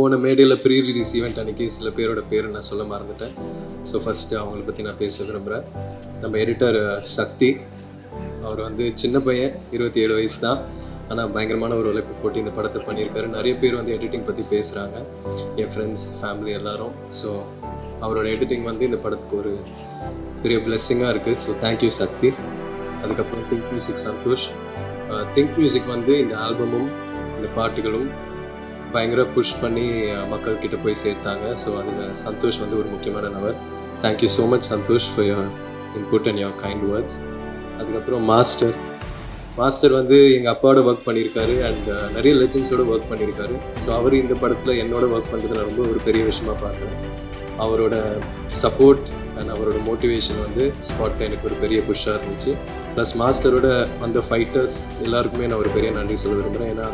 போன மேடையில் pre release event அன்றைக்கி சில பேரோட பேரை நான் சொல்ல மறந்துட்டேன். ஸோ ஃபஸ்ட்டு அவங்கள பற்றி நான் பேச விரும்புகிறேன். நம்ம எடிட்டர் சக்தி, அவர் வந்து சின்ன பையன், 27 வயசு தான். ஆனால் பயங்கரமான ஒரு உழைப்பு போட்டு இந்த படத்தை பண்ணியிருக்காரு. நிறைய பேர் வந்து எடிட்டிங் பற்றி பேசுகிறாங்க, என் ஃப்ரெண்ட்ஸ், ஃபேமிலி எல்லோரும். ஸோ அவரோட எடிட்டிங் வந்து இந்த படத்துக்கு ஒரு பெரிய பிளெஸ்ஸிங்காக இருக்குது. So thank you Sakthi. அதுக்கப்புறம் Think Music Santhosh. Think Music வந்து இந்த ஆல்பமும் இந்த பாட்டுகளும் பயங்கர புஷ் பண்ணி மக்கள்கிட்ட போய் சேர்த்தாங்க. ஸோ அதில் சந்தோஷ் வந்து ஒரு முக்கியமான நபர். Thank you so much Santhosh for your input and your kind words. அதுக்கப்புறம் மாஸ்டர் வந்து எங்கள் அப்பாவோட ஒர்க் பண்ணியிருக்காரு அண்ட் நிறைய லெஜெண்ட்ஸோட ஒர்க் பண்ணியிருக்காரு. ஸோ அவர் இந்த படத்தில் என்னோட ஒர்க் பண்ணுறது நான் ரொம்ப ஒரு பெரிய விஷயமாக பார்க்குறேன். அவரோட சப்போர்ட் அண்ட் அவரோட மோட்டிவேஷன் வந்து ஸ்பாட்டில் எனக்கு ஒரு பெரிய புஷ்ஷாக இருந்துச்சு. ப்ளஸ் மாஸ்டரோட அந்த ஃபைட்டர்ஸ் எல்லாருக்குமே நான் ஒரு பெரிய நன்றி சொல்ல விரும்புகிறேன். ஏன்னா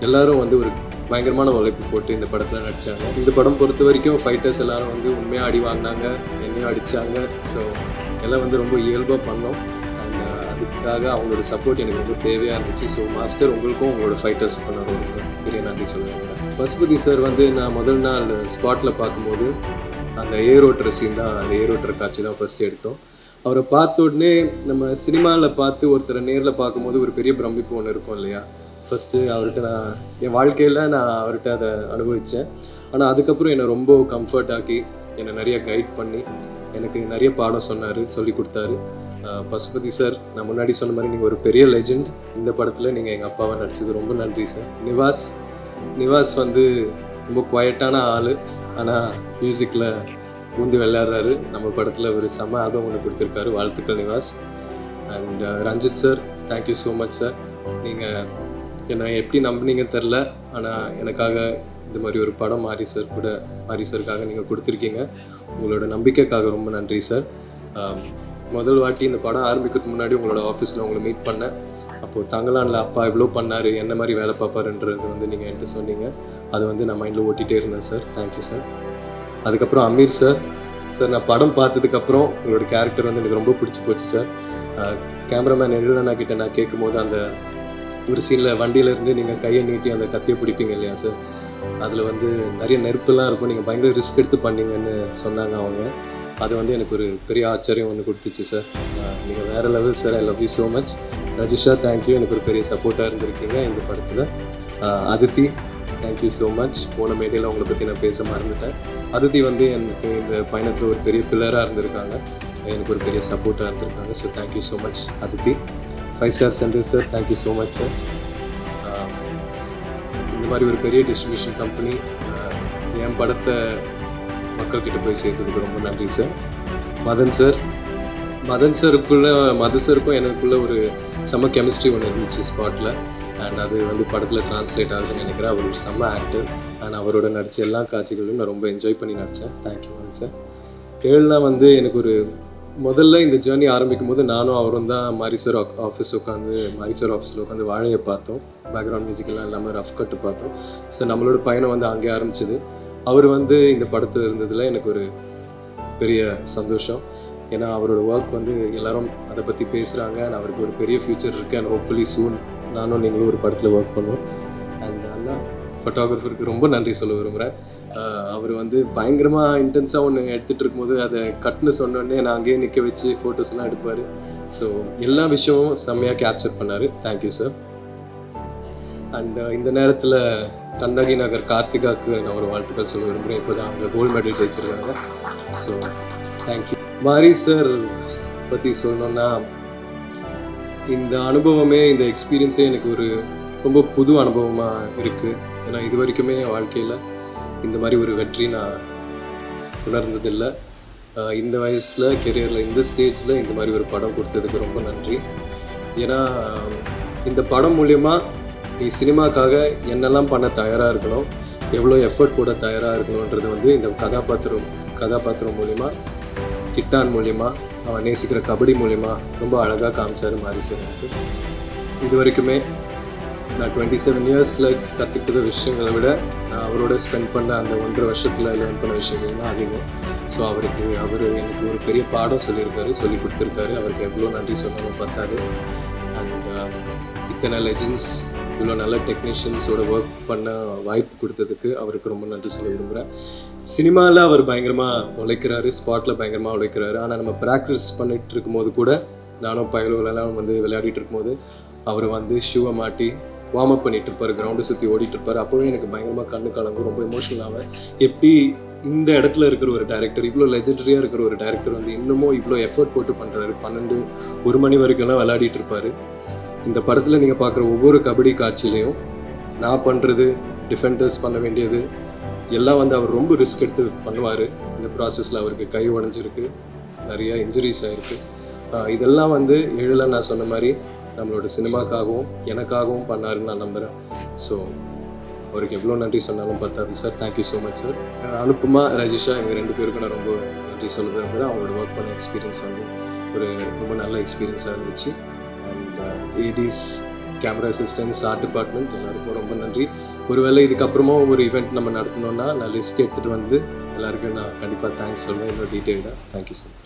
எல்லோரும் வந்து ஒரு பயங்கரமான உழைப்பு போட்டு இந்த படத்தில் நடித்தாங்க. இந்த படம் பொறுத்த வரைக்கும் ஃபைட்டர்ஸ் எல்லோரும் வந்து உண்மையாக அடி வாங்கினாங்க, என்னையும் அடித்தாங்க. ஸோ எல்லாம் வந்து ரொம்ப இயல்பாக பண்ணோம். அண்ட் அதுக்காக அவங்களோட சப்போர்ட் எனக்கு ரொம்ப தேவையாக இருந்துச்சு. ஸோ மாஸ்டர், உங்களுக்கும் உங்களோட ஃபைட்டர்ஸ் பண்ண ஒரு பெரிய நன்றி சொல்லுவேன். பசுபதி சார் வந்து நான் முதல் நாள் ஸ்பாட்டில் பார்க்கும்போது அந்த ஏரோட்டுற சீன் தான், அந்த ஏரோட்டுற காட்சி தான் ஃபஸ்ட்டு எடுத்தோம். அவரை பார்த்த உடனே நம்ம சினிமாவில் பார்த்து ஒருத்தரை நேரில் பார்க்கும்போது ஒரு பெரிய பிரமிப்பு ஒன்று இருக்கும் இல்லையா. ஃபஸ்ட்டு அவர்கிட்ட நான் என் வாழ்க்கையில் நான் அவர்கிட்ட அதை அனுபவித்தேன். ஆனால் அதுக்கப்புறம் என்னை ரொம்ப கம்ஃபர்ட் ஆக்கி என்னை நிறைய கைட் பண்ணி எனக்கு நிறைய பாடம் சொன்னார், சொல்லி கொடுத்தாரு. பசுபதி சார், நான் முன்னாடி சொன்ன மாதிரி நீங்கள் ஒரு பெரிய லெஜெண்ட். இந்த படத்தில் நீங்கள் எங்கள் அப்பாவை நடிச்சது ரொம்ப நன்றி சார். நிவாஸ் வந்து ரொம்ப குவைட்டான ஆள், ஆனால் மியூசிக்கில் பூந்து விளையாடுறாரு. நம்ம படத்தில் ஒரு செம்ம ஆல்பம் ஒன்று கொடுத்துருக்காரு. வாழ்த்துக்கள் Nivas. And Ranjith sir, thank you so much sir. நீங்கள் என்னை எப்படி நம்பினீங்கன்னு தெரில, ஆனால் எனக்காக இந்த மாதிரி ஒரு படம் மாரி சாருக்காக நீங்கள் கொடுத்துருக்கீங்க. உங்களோட நம்பிக்கைக்காக ரொம்ப நன்றி சார். முதல் வாட்டி இந்த படம் ஆரம்பிக்கிறதுக்கு முன்னாடி உங்களோட ஆஃபீஸில் உங்களை மீட் பண்ணேன். அப்போது தங்கலானில் அப்பா இவ்வளோ பண்ணார், என்ன மாதிரி வேலை பார்ப்பாருன்றது வந்து நீங்கள் என்கிட்ட சொன்னீங்க. அதை வந்து நான் மைண்டில் ஓட்டிகிட்டே இருந்தேன் சார். Thank you sir. அதுக்கப்புறம் அமீர் சார், நான் படம் பார்த்ததுக்கப்புறம் உங்களோட கேரக்டர் வந்து எனக்கு ரொம்ப பிடிச்சி போச்சு சார். கேமராமேன் எழுதனா கிட்ட நான் கேட்கும்போது அந்த ஒரு சீனில் வண்டியிலேருந்து நீங்கள் கையை நீட்டி அந்த கத்தியை பிடிப்பீங்க இல்லையா சார், அதில் வந்து நிறைய நெருப்புலாம் இருக்கும், நீங்கள் பயங்கர ரிஸ்க் எடுத்து பண்ணீங்கன்னு சொன்னாங்க அவங்க. அது வந்து எனக்கு ஒரு பெரிய ஆச்சரியம் ஒன்று கொடுத்துச்சு சார். நீங்கள் வேறு level sir. I love you so much. Rajisha, thank you, எனக்கு ஒரு பெரிய சப்போர்ட்டாக இருந்திருக்கீங்க இந்த படத்தில். Aditi, thank you so much. போன மேடையில் உங்களை பற்றி நான் பேச மறந்துட்டேன். அதித்தி வந்து எனக்கு இந்த பயணத்தில் ஒரு பெரிய பில்லராக இருந்திருக்காங்க, எனக்கு ஒரு பெரிய சப்போர்ட்டாக இருந்திருக்காங்க. So thank you so much Aditi. 5 star Senthil sir, thank you so much sir. இந்த மாதிரி ஒரு பெரிய டிஸ்ட்ரிபியூஷன் கம்பெனி என் படத்தை மக்கள்கிட்ட போய் சேர்த்ததுக்கு ரொம்ப நன்றி சார். மதன் சாருக்கும் எனக்குள்ளே ஒரு செம்ம கெமிஸ்ட்ரி ஒன்று இருந்துச்சு ஸ்பாட்டில். அண்ட் அது வந்து படத்தில் ட்ரான்ஸ்லேட் ஆகுதுன்னு நினைக்கிறேன். அவர் ஒரு செம்ம ஆக்டர். அண்ட் அவரோட நடித்த எல்லா காட்சிகளும் நான் ரொம்ப என்ஜாய் பண்ணி நடித்தேன். Thank you sir. கேள்னா வந்து எனக்கு ஒரு முதல்ல இந்த ஜேர்னி ஆரம்பிக்கும் போது நானும் அவரும் தான் மாரி சார் ஆஃபீஸில் உட்காந்து வாழையை பார்த்தோம். பேக்ரவுண்ட் மியூசிக்கெல்லாம் இல்லாமல் ரஃப் கட்டு பார்த்தோம். ஸோ நம்மளோட பயணம் வந்து அங்கே ஆரம்பிச்சிது. அவர் வந்து இந்த படத்தில் இருந்ததில் எனக்கு ஒரு பெரிய சந்தோஷம். ஏன்னா அவரோட ஒர்க் வந்து எல்லோரும் அதை பற்றி பேசுகிறாங்க. அண்ட் அவருக்கு ஒரு பெரிய ஃப்யூச்சர் இருக்குது. அண்ட் ஹோப்ஃபுல்லி சூன் நானும் நீங்களும் ஒரு படத்தில் ஒர்க் பண்ணுவோம். அண்ட் அண்ணா ஃபோட்டோகிராஃபருக்கு ரொம்ப நன்றி சொல்ல விரும்புகிறேன். அவர் வந்து பயங்கரமாக இன்டென்ஸாக ஒன்று எடுத்துகிட்டு இருக்கும்போது அதை கட்னு சொன்னோடனே நான் அங்கேயே நிற்க வச்சு ஃபோட்டோஸ்லாம் எடுப்பார். ஸோ எல்லா விஷயமும் செம்மையாக கேப்சர் பண்ணார். Thank you sir. அண்ட் இந்த நேரத்தில் கண்ணகி நகர் கார்த்திகாவுக்கு நான் ஒரு வாழ்த்துக்கள் சொல்ல விரும்புகிறேன். இப்போ தான் அவங்க கோல்டு மெடல் ஜெயிச்சிருக்காங்க. So thank you. மாரி சார் பற்றி சொல்லணுன்னா, இந்த அனுபவமே, இந்த எக்ஸ்பீரியன்ஸே எனக்கு ஒரு ரொம்ப புது அனுபவமாக இருக்குது. ஏன்னா இது வரைக்குமே என் வாழ்க்கையில் இந்த மாதிரி ஒரு வெற்றி நான் உணர்ந்ததில்லை. இந்த வயசில், கெரியரில், இந்த ஸ்டேஜில் இந்த மாதிரி ஒரு படம் கொடுத்ததுக்கு ரொம்ப நன்றி. ஏன்னா இந்த படம் மூலயமா நீ சினிமாக்காக என்னெல்லாம் பண்ண தயாராக இருக்கணும், எவ்வளோ எஃபர்ட் போட தயாராக இருக்கணுன்றது வந்து இந்த கதாபாத்திரம் மூலிமா, கிட்டான் மூலிமா, அவன் நேசிக்கிற கபடி மூலிமா ரொம்ப அழகாக காமிச்சார் மாரி சார். எனக்கு இது வரைக்குமே நான் 27 இயர்ஸில் கற்றுக்கிட்ட விஷயங்களை விட நான் அவரோட ஸ்பெண்ட் பண்ண அந்த 1.5 வருஷத்தில் லேர்ன் பண்ண விஷயங்கள் தான் அதிகம். ஸோ அவர் எனக்கு ஒரு பெரிய பாடம் சொல்லி கொடுத்துருக்காரு. அவருக்கு எவ்வளோ நன்றி சொன்னாலும் பார்த்தாரு. அண்ட் இத்தனை லெஜெண்ட்ஸ் இவ்வளோ நல்ல டெக்னீஷியன்ஸோட ஒர்க் பண்ண வாய்ப்பு கொடுத்ததுக்கு அவருக்கு ரொம்ப நன்றி சொல்ல விரும்புகிறேன். சினிமாவில் அவர் பயங்கரமாக உழைக்கிறாரு, ஸ்பாட்டில் பயங்கரமாக உழைக்கிறாரு. ஆனால் நம்ம ப்ராக்டிஸ் பண்ணிகிட்டு இருக்கும்போது கூட நானும் பயலுவலெல்லாம் வந்து விளையாடிட்டு இருக்கும்போது அவர் வந்து ஷூவை மாட்டி வார்ம் அப் பண்ணிட்டு இருப்பார், கிரவுண்டை சுற்றி ஓடிட்டு இருப்பார். அப்போவே எனக்கு பயங்கரமாக கண்ணு கலங்கும், ரொம்ப எமோஷனல் ஆவேன். எப்படி இந்த இடத்துல இருக்கிற ஒரு டேரக்டர், இவ்வளோ லெஜெண்டரியாக இருக்கிற ஒரு டேரக்டர் வந்து இன்னமும் இவ்வளோ எஃபர்ட் போட்டு பண்ணுறாரு. 12-1 மணி வரைக்கும்லாம் விளையாடிட்டு இருப்பார். இந்த படத்தில் நீங்கள் பார்க்குற ஒவ்வொரு கபடி காட்சியிலையும் நான் பண்ணுறது, டிஃபெண்டர்ஸ் பண்ண வேண்டியது எல்லாம் வந்து அவர் ரொம்ப ரிஸ்க் எடுத்து பண்ணுவார். இந்த ப்ராசஸில் அவருக்கு கை உடஞ்சிருக்கு, நிறையா இன்ஜுரிஸ் ஆகிருக்கு. இதெல்லாம் வந்து எழிலன் நான் சொன்ன மாதிரி நம்மளோட சினிமாக்காகவும் எனக்காகவும் பண்ணாருன்னு நான் நம்புகிறேன். ஸோ அவருக்கு எவ்வளோ நன்றி சொன்னாலும் பத்தாது sir. Thank you so much sir. Anupama, Rajisha, எங்கள் 2 பேருக்கும் நான் ரொம்ப நன்றி சொல்ல விரும்புகிறேன். அவங்களோட ஒர்க் பண்ண எக்ஸ்பீரியன்ஸ் வந்து ஒரு ரொம்ப நல்ல எக்ஸ்பீரியன்ஸாக இருந்துச்சு. And ADs, camera assistants, art department எல்லாருக்கும் ரொம்ப நன்றி. ஒருவேளை இதுக்கப்புறமா ஒரு ஈவெண்ட் நம்ம நடத்தணும்னா நான் லிஸ்ட் எடுத்துகிட்டு வந்து எல்லாருக்கும் நான் கண்டிப்பாக தேங்க்ஸ் சொல்லுவேன், இன்னும் டீட்டெயில்டாக. Thank you so much.